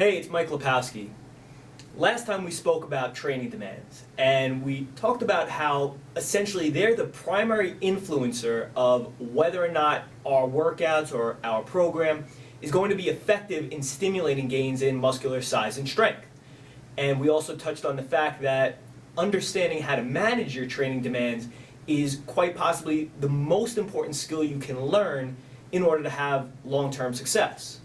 Hey, it's Mike Lipowski. Last time we spoke about training demands, and we talked about how essentially they're the primary influencer of whether or not our workouts or our program is going to be effective in stimulating gains in muscular size and strength. And we also touched on the fact that understanding how to manage your training demands is quite possibly the most important skill you can learn in order to have long-term success.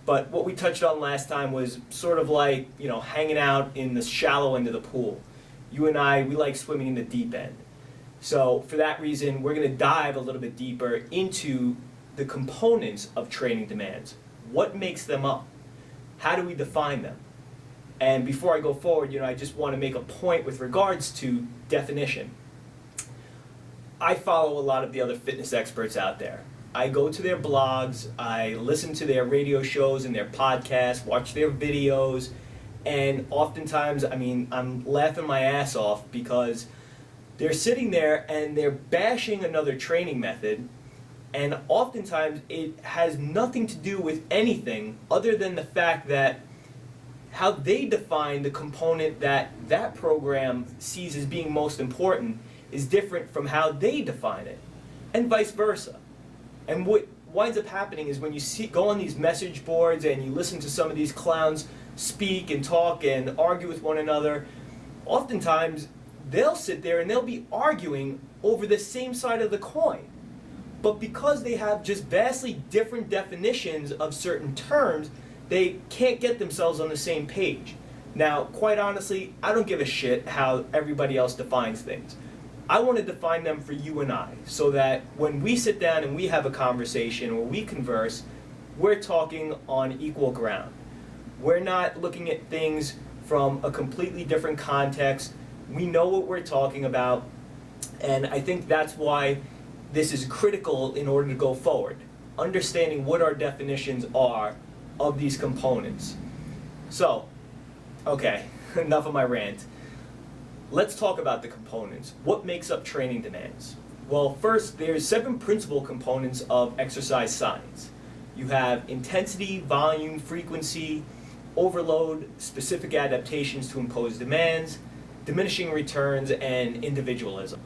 But what we touched on last time was sort of like, hanging out in the shallow end of the pool. You and I, we like swimming in the deep end. So for that reason, we're going to dive a little bit deeper into the components of training demands. What makes them up? How do we define them? And before I go forward, I just want to make a point with regards to definition. I follow a lot of the other fitness experts out there. I go to their blogs, I listen to their radio shows and their podcasts, watch their videos, and oftentimes, I'm laughing my ass off because they're sitting there and they're bashing another training method, and oftentimes it has nothing to do with anything other than the fact that how they define the component that that program sees as being most important is different from how they define it, and vice versa. And what winds up happening is when you go on these message boards and you listen to some of these clowns speak and talk and argue with one another, oftentimes they'll sit there and they'll be arguing over the same side of the coin. But because they have just vastly different definitions of certain terms, they can't get themselves on the same page. Now, quite honestly, I don't give a shit how everybody else defines things. I want to define them for you and I, so that when we sit down and we have a conversation or we converse, we're talking on equal ground. We're not looking at things from a completely different context. We know what we're talking about, and I think that's why this is critical in order to go forward. Understanding what our definitions are of these components. So, okay, enough of my rant. Let's talk about the components. What makes up training demands? Well, first, there's 7 principal components of exercise science. You have intensity, volume, frequency, overload, specific adaptations to impose demands, diminishing returns, and individualism.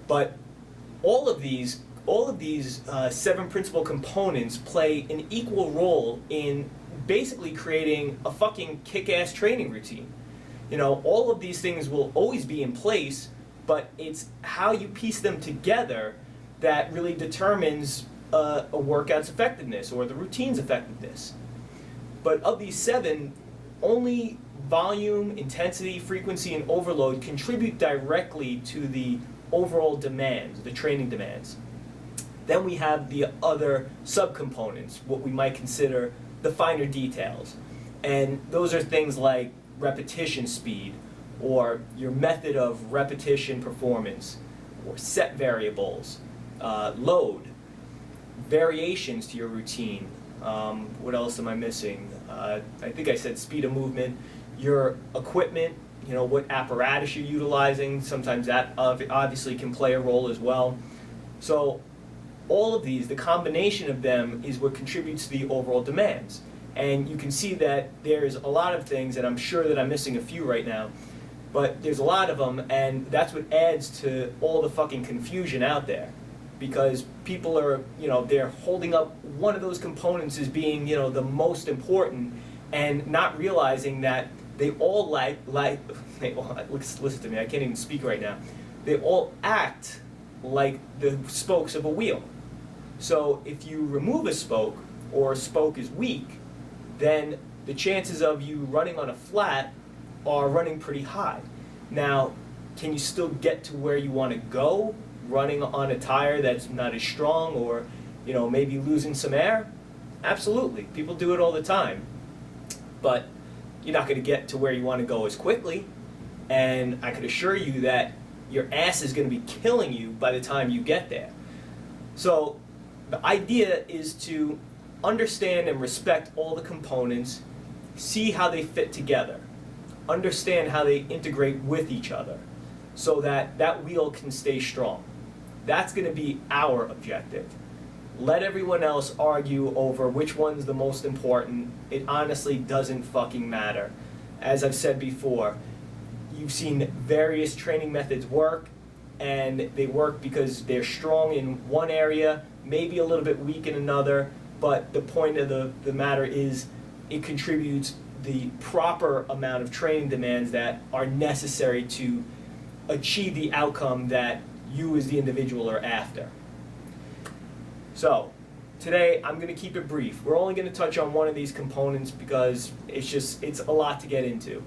But all of these 7 principal components play an equal role in basically creating a fucking kick-ass training routine. All of these things will always be in place, but it's how you piece them together that really determines a workout's effectiveness or the routine's effectiveness. But of these 7, only volume, intensity, frequency, and overload contribute directly to the overall demands, the training demands. Then we have the other subcomponents, what we might consider the finer details. And those are things like repetition speed, or your method of repetition performance, or set variables, load, variations to your routine. What else am I missing? I think I said speed of movement, your equipment, what apparatus you're utilizing. Sometimes that obviously can play a role as well. So all of these, the combination of them is what contributes to the overall demands. And you can see that there's a lot of things, and I'm sure that I'm missing a few right now, but there's a lot of them, and that's what adds to all the fucking confusion out there. Because people are, they're holding up one of those components as being, the most important, and not realizing that they all listen to me, I can't even speak right now. They all act like the spokes of a wheel. So if you remove a spoke, or a spoke is weak, then the chances of you running on a flat are running pretty high. Now, can you still get to where you want to go running on a tire that's not as strong, or maybe losing some air? Absolutely. People do it all the time. But you're not going to get to where you want to go as quickly, and I can assure you that your ass is going to be killing you by the time you get there. So the idea is to understand and respect all the components, see how they fit together, understand how they integrate with each other, so that that wheel can stay strong. That's going to be our objective. Let everyone else argue over which one's the most important. It honestly doesn't fucking matter. As I've said before, you've seen various training methods work, and they work because they're strong in one area, maybe a little bit weak in another, but the point of the matter is it contributes the proper amount of training demands that are necessary to achieve the outcome that you as the individual are after. So, today I'm going to keep it brief. We're only going to touch on one of these components because it's a lot to get into.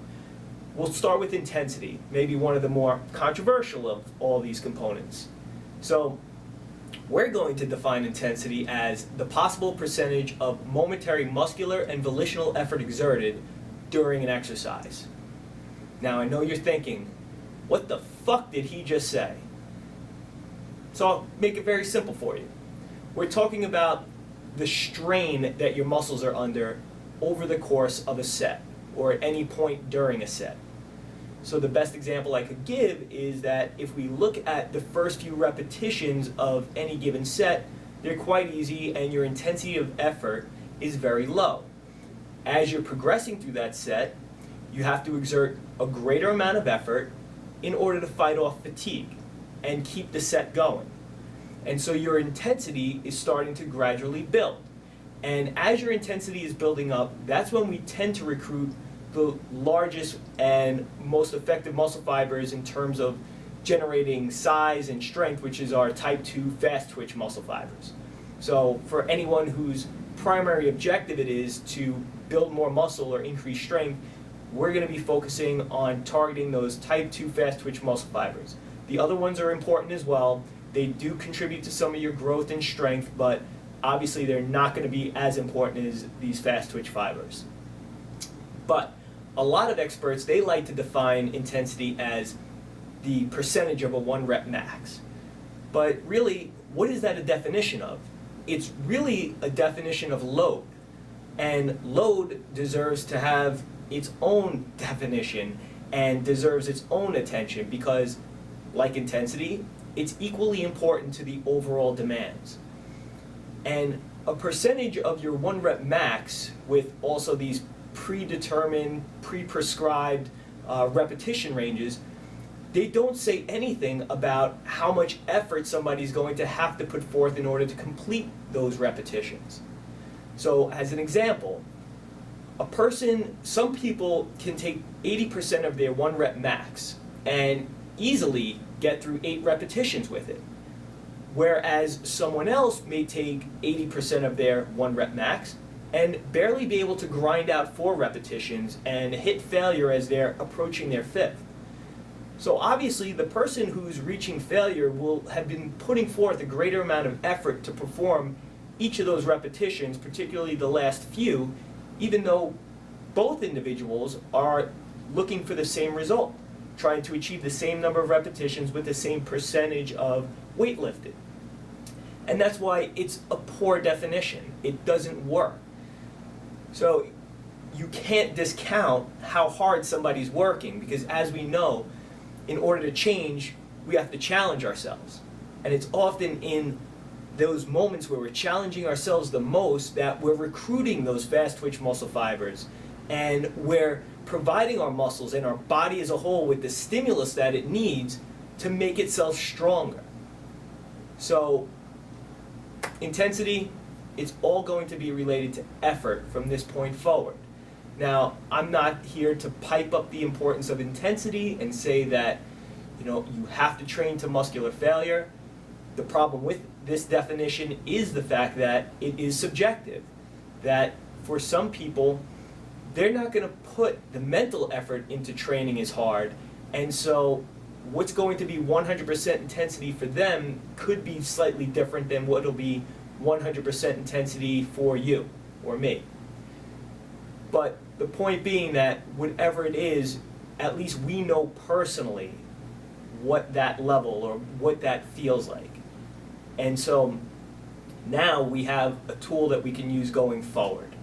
We'll start with intensity, maybe one of the more controversial of all these components. So, we're going to define intensity as the possible percentage of momentary muscular and volitional effort exerted during an exercise. Now, I know you're thinking, what the fuck did he just say? So I'll make it very simple for you. We're talking about the strain that your muscles are under over the course of a set, or at any point during a set. So the best example I could give is that if we look at the first few repetitions of any given set, they're quite easy and your intensity of effort is very low. As you're progressing through that set, you have to exert a greater amount of effort in order to fight off fatigue and keep the set going. And so your intensity is starting to gradually build. And as your intensity is building up, that's when we tend to recruit the largest and most effective muscle fibers in terms of generating size and strength, which is our type 2 fast twitch muscle fibers. So for anyone whose primary objective it is to build more muscle or increase strength, we're going to be focusing on targeting those type 2 fast twitch muscle fibers. The other ones are important as well. They do contribute to some of your growth and strength, but obviously they're not going to be as important as these fast twitch fibers. But a lot of experts, they like to define intensity as the percentage of a 1 rep max. But really, what is that a definition of? It's really a definition of load. And load deserves to have its own definition and deserves its own attention because, like intensity, it's equally important to the overall demands. And a percentage of your 1 rep max with also these predetermined, pre-prescribed repetition ranges, they don't say anything about how much effort somebody's going to have to put forth in order to complete those repetitions. So as an example, some people can take 80% of their 1 rep max and easily get through 8 repetitions with it. Whereas someone else may take 80% of their 1 rep max and barely be able to grind out 4 repetitions and hit failure as they're approaching their 5th. So obviously the person who's reaching failure will have been putting forth a greater amount of effort to perform each of those repetitions, particularly the last few, even though both individuals are looking for the same result, trying to achieve the same number of repetitions with the same percentage of weight lifted. And that's why it's a poor definition. It doesn't work. So you can't discount how hard somebody's working because, as we know, in order to change, we have to challenge ourselves. And it's often in those moments where we're challenging ourselves the most that we're recruiting those fast twitch muscle fibers and we're providing our muscles and our body as a whole with the stimulus that it needs to make itself stronger. So intensity, it's all going to be related to effort from this point forward. Now, I'm not here to pipe up the importance of intensity and say that, you have to train to muscular failure. The problem with this definition is the fact that it is subjective. That for some people, they're not going to put the mental effort into training as hard, and so what's going to be 100% intensity for them could be slightly different than what will be 100% intensity for you or me. But the point being that whatever it is, at least we know personally what that level or what that feels like. And so now we have a tool that we can use going forward.